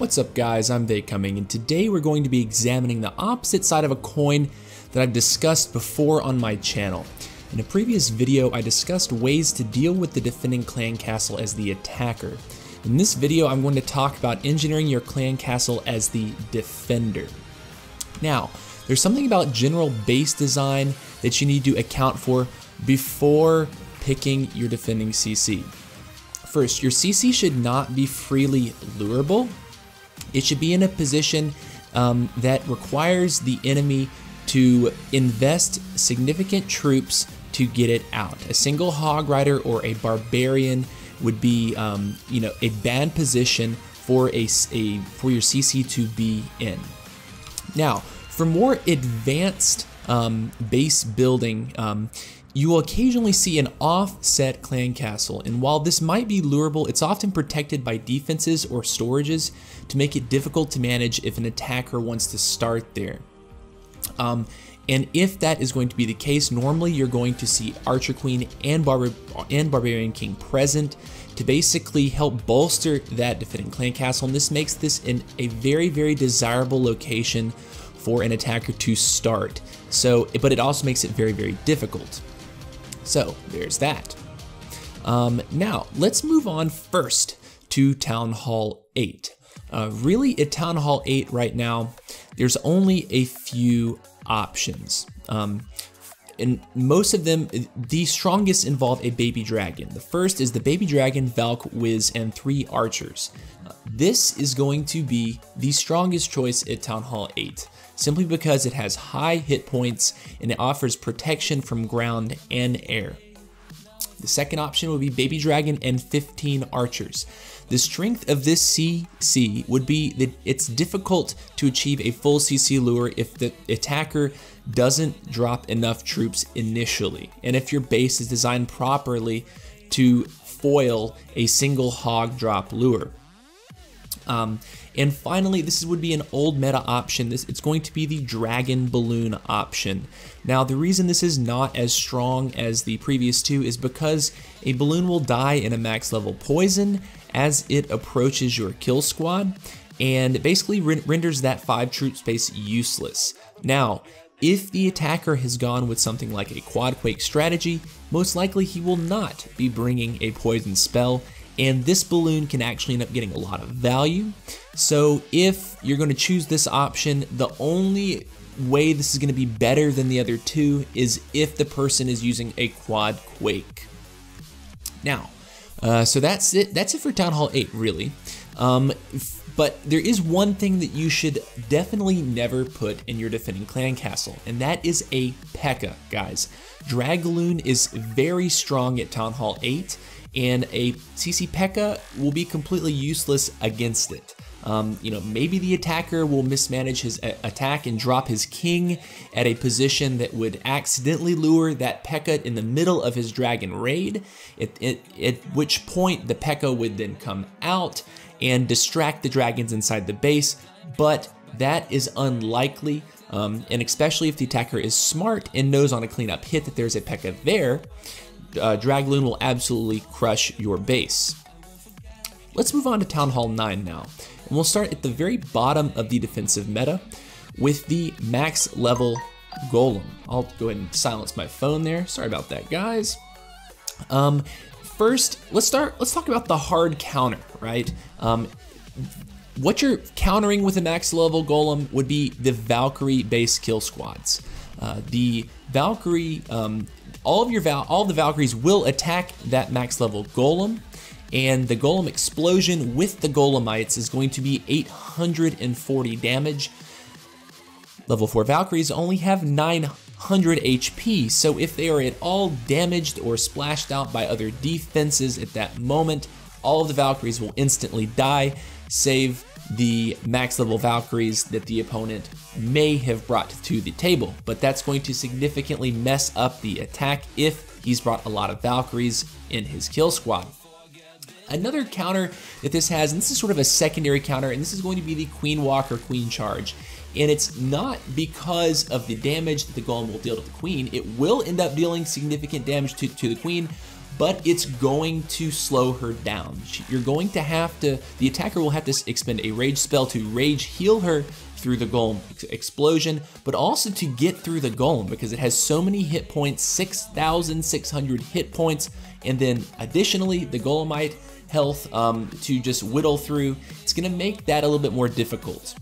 What's up guys, I'm P.E.K.K.A, and today we're going to be examining the opposite side of a coin that I've discussed before on my channel. In a previous video, I discussed ways to deal with the defending clan castle as the attacker. In this video, I'm going to talk about engineering your clan castle as the defender. Now, there's something about general base design that you need to account for before picking your defending CC. First, your CC should not be freely lurable. It should be in a position that requires the enemy to invest significant troops to get it out. A single hog rider or a barbarian would be, a bad position for your CC to be in. Now, for more advanced base building, you will occasionally see an offset clan castle, and while this might be lurable, it's often protected by defenses or storages to make it difficult to manage if an attacker wants to start there. And if that is going to be the case, normally you're going to see Archer Queen and Barbarian King present to basically help bolster that defending clan castle, and this makes this in a very, very desirable location for an attacker to start. But it also makes it very, very difficult. So there's that. Now let's move on first to Town Hall 8. Really at Town Hall 8 right now, there's only a few options. And most of them, the strongest involve a baby dragon. The first is the baby dragon, Valk, Wiz, and 3 archers. This is going to be the strongest choice at Town Hall 8. Simply because it has high hit points and it offers protection from ground and air. The second option would be Baby Dragon and 15 archers. The strength of this CC would be that it's difficult to achieve a full CC lure if the attacker doesn't drop enough troops initially, and if your base is designed properly to foil a single hog drop lure. And finally, this would be an old meta option. It's going to be the Dragon Balloon option. Now, the reason this is not as strong as the previous two is because a balloon will die in a max level poison as it approaches your kill squad, and it basically renders that 5 troop space useless. Now, if the attacker has gone with something like a Quad Quake strategy, most likely he will not be bringing a poison spell, and this balloon can actually end up getting a lot of value. So if you're going to choose this option, the only way this is going to be better than the other two is if the person is using a Quad Quake. Now, so that's it. That's it for Town Hall 8, really. But there is one thing that you should definitely never put in your defending clan castle, and that is a P.E.K.K.A, guys. Dragaloon is very strong at Town Hall 8, and a CC P.E.K.K.A will be completely useless against it. Maybe the attacker will mismanage his attack and drop his king at a position that would accidentally lure that P.E.K.K.A in the middle of his dragon raid, at which point the P.E.K.K.A would then come out and distract the dragons inside the base, but that is unlikely, and especially if the attacker is smart and knows on a cleanup hit that there's a P.E.K.K.A there, Dragaloon will absolutely crush your base. Let's move on to Town Hall 9 now, and we'll start at the very bottom of the defensive meta with the max level Golem. I'll go ahead and silence my phone there. Sorry about that, guys. First, let's talk about the hard counter, right? What you're countering with a max level Golem would be the Valkyrie base kill squads. The Valkyrie, all the Valkyries will attack that max level Golem, and the Golem explosion with the Golemites is going to be 840 damage. Level 4 Valkyries only have 900 HP, so if they are at all damaged or splashed out by other defenses at that moment, all of the Valkyries will instantly die, save the max level Valkyries that the opponent may have brought to the table. But that's going to significantly mess up the attack if he's brought a lot of Valkyries in his kill squad. Another counter that this has, and this is sort of a secondary counter, and this is going to be the Queen Walk or Queen Charge. And it's not because of the damage that the Golem will deal to the Queen. It will end up dealing significant damage to the Queen, but it's going to slow her down. You're going to have to, the attacker will have to expend a rage spell to rage heal her through the golem explosion, but also to get through the golem because it has so many hit points, 6,600 hit points, and then additionally the golemite health to just whittle through. It's gonna make that a little bit more difficult.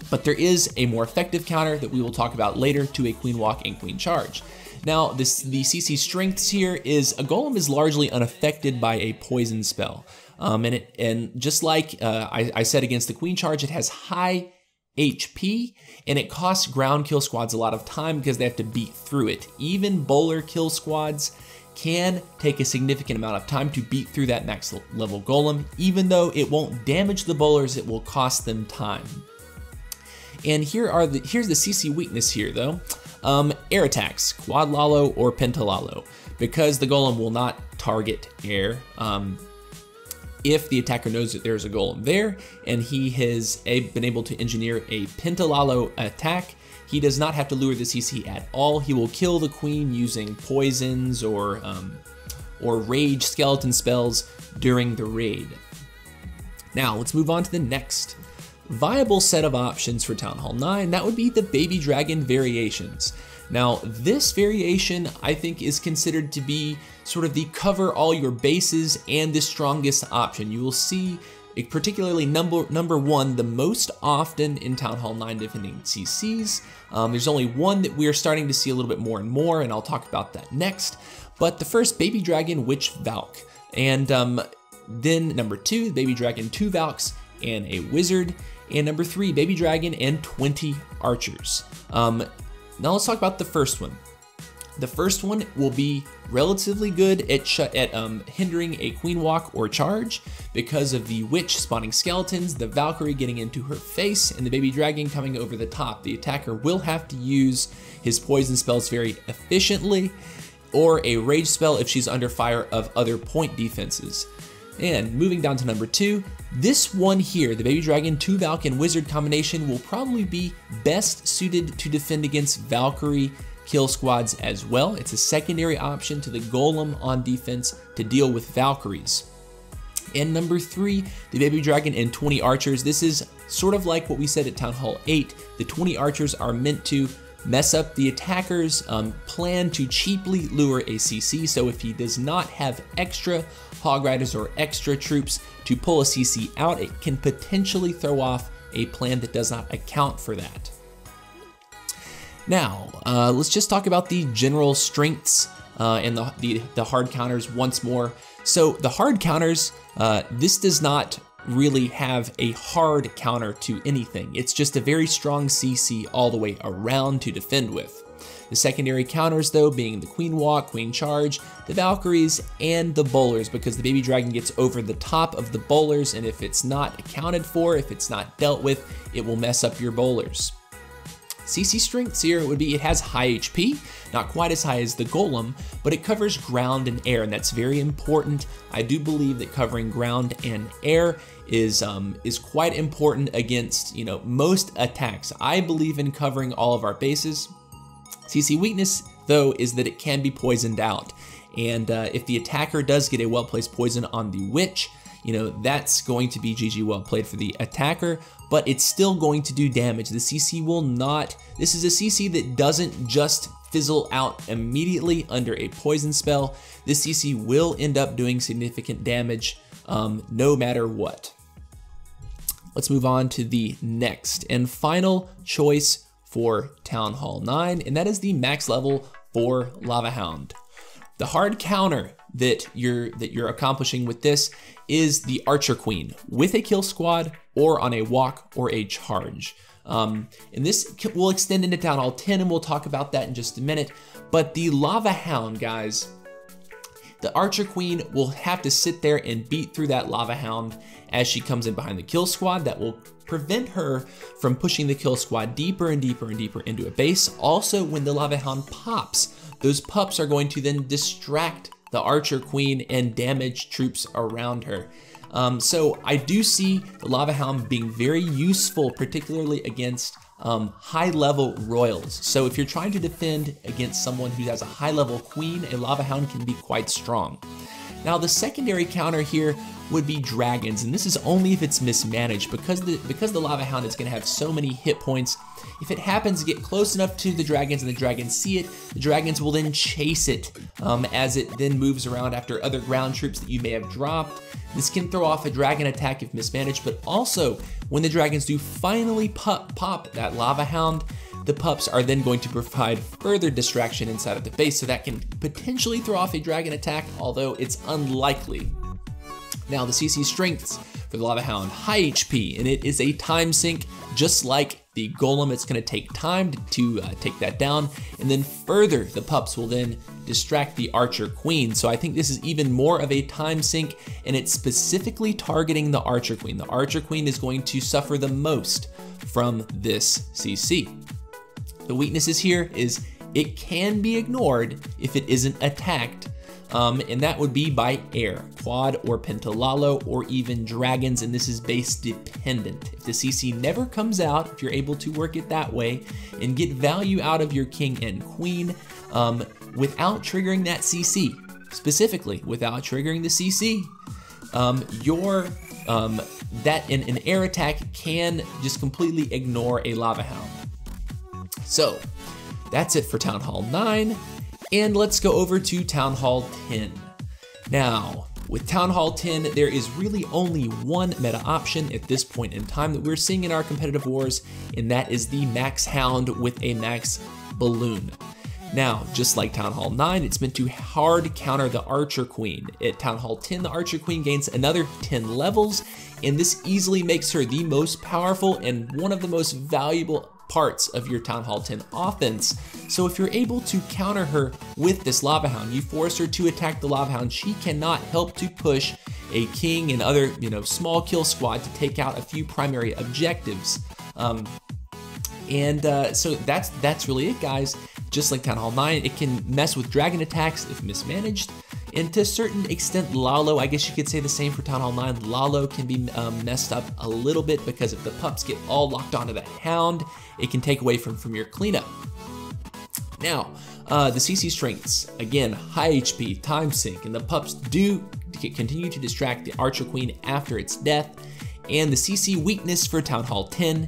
But there is a more effective counter that we will talk about later to a queen walk and queen charge. Now, the CC strengths here is a golem is largely unaffected by a poison spell. And just like I said against the queen charge, it has high HP and it costs ground kill squads a lot of time because they have to beat through it. Even bowler kill squads can take a significant amount of time to beat through that max level golem. Even though it won't damage the bowlers, it will cost them time. And here's the CC weakness here though. Air attacks, quad lalo or pentalalo, because the golem will not target air. If the attacker knows that there's a golem there and he has been able to engineer a pentalalo attack, he does not have to lure the CC at all. He will kill the queen using poisons or rage skeleton spells during the raid. Now let's move on to the next viable set of options for Town Hall 9. That would be the Baby Dragon variations. Now this variation I think is considered to be sort of the cover all your bases and the strongest option. You will see particularly number one the most often in Town Hall 9 defending CCs. There's only one that we're starting to see a little bit more and more, and I'll talk about that next. But the first, Baby Dragon Witch Valk. And then number two, Baby Dragon 2 Valks and a Wizard. And number three, Baby Dragon and 20 Archers. Now let's talk about the first one. The first one will be relatively good at hindering a queen walk or charge because of the witch spawning skeletons, the Valkyrie getting into her face, and the Baby Dragon coming over the top. The attacker will have to use his poison spells very efficiently, or a rage spell if she's under fire of other point defenses. And moving down to number two, this one here, the Baby Dragon 2 Valk and Wizard combination, will probably be best suited to defend against Valkyrie kill squads as well. It's a secondary option to the Golem on defense to deal with Valkyries. And number three, the Baby Dragon and 20 Archers. This is sort of like what we said at Town Hall 8. The 20 Archers are meant to mess up the attacker's plan to cheaply lure a CC. So if he does not have extra Hog Riders or extra troops to pull a CC out, it can potentially throw off a plan that does not account for that. Now, let's just talk about the general strengths and the hard counters once more. So the hard counters, this does not really have a hard counter to anything. It's just a very strong CC all the way around to defend with. The secondary counters though being the Queen Walk, Queen Charge, the Valkyries, and the Bowlers, because the Baby Dragon gets over the top of the Bowlers, and if it's not accounted for, if it's not dealt with, it will mess up your Bowlers. CC strengths here would be it has high HP, not quite as high as the Golem, but it covers ground and air, and that's very important. I do believe that covering ground and air is quite important against, you know, most attacks. I believe in covering all of our bases. CC weakness though is that it can be poisoned out, and if the attacker does get a well-placed poison on the witch, you know, that's going to be GG well played for the attacker, but it's still going to do damage. The CC will not, this is a CC that doesn't just fizzle out immediately under a poison spell. This CC will end up doing significant damage no matter what. Let's move on to the next and final choice for Town Hall 9, and that is the max level 4 Lava Hound. The hard counter that you're accomplishing with this is the Archer Queen with a kill squad or on a walk or a charge. And this will extend into Town Hall 10, and we'll talk about that in just a minute. But the Lava Hound, guys, the Archer Queen will have to sit there and beat through that Lava Hound as she comes in behind the kill squad. That will prevent her from pushing the kill squad deeper and deeper and deeper into a base. Also, when the Lava Hound pops, those pups are going to then distract the Archer Queen and damage troops around her. So I do see the Lava Hound being very useful, particularly against high-level royals. So if you're trying to defend against someone who has a high-level queen, a Lava Hound can be quite strong. Now the secondary counter here would be dragons, and this is only if it's mismanaged, because the Lava Hound is going to have so many hit points. If it happens to get close enough to the dragons and the dragons see it, the dragons will then chase it as it then moves around after other ground troops that you may have dropped. This can throw off a dragon attack if mismanaged, but also when the dragons do finally pop that Lava Hound, the pups are then going to provide further distraction inside of the base, so that can potentially throw off a dragon attack, although it's unlikely. Now the CC strengths for the Lava Hound, high HP, and it is a time sink, just like the Golem. It's going to take time to take that down, and then further the pups will then distract the Archer Queen. So I think this is even more of a time sink, and it's specifically targeting the Archer Queen. The Archer Queen is going to suffer the most from this CC. The weaknesses here is it can be ignored if it isn't attacked, and that would be by air, quad or pentalalo, or even dragons, and this is base dependent. If the CC never comes out, if you're able to work it that way and get value out of your king and queen without triggering that CC, specifically without triggering the CC, an air attack can just completely ignore a Lava Hound. So that's it for Town Hall 9, and let's go over to Town Hall 10. Now, with Town Hall 10, there is really only one meta option at this point in time that we're seeing in our competitive wars, and that is the Max Hound with a Max Balloon. Now, just like Town Hall 9, it's meant to hard counter the Archer Queen. At Town Hall 10, the Archer Queen gains another 10 levels, and this easily makes her the most powerful and one of the most valuable parts of your Town Hall 10 offense. So if you're able to counter her with this Lava Hound, you force her to attack the Lava Hound, she cannot help to push a king and other, small kill squad to take out a few primary objectives. So that's really it, guys. Just like Town Hall 9, it can mess with dragon attacks if mismanaged. And to a certain extent, Lalo, I guess you could say the same for Town Hall 9. Lalo can be messed up a little bit, because if the pups get all locked onto the Hound, it can take away from your cleanup. Now, the CC strengths, again, high HP, time sink, and the pups do continue to distract the Archer Queen after its death. And the CC weakness for Town Hall 10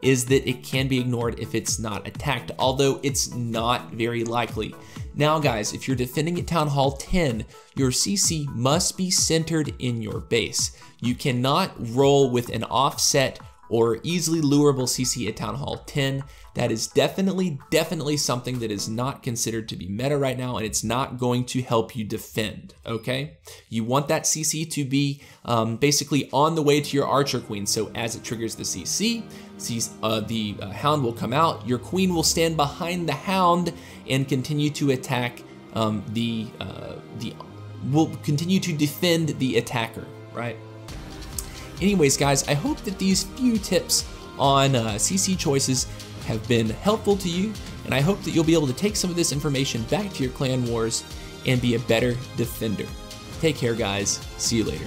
is that it can be ignored if it's not attacked, although it's not very likely. Now guys, if you're defending at Town Hall 10, your CC must be centered in your base. You cannot roll with an offset or easily lurable CC at Town Hall 10. That is definitely something that is not considered to be meta right now, and it's not going to help you defend, okay? You want that CC to be basically on the way to your Archer Queen, so as it triggers the CC, the Hound will come out, your Queen will stand behind the Hound and continue to attack will continue to defend the attacker, right? Anyways, guys, I hope that these few tips on CC choices have been helpful to you, and I hope that you'll be able to take some of this information back to your clan wars and be a better defender. Take care, guys. See you later.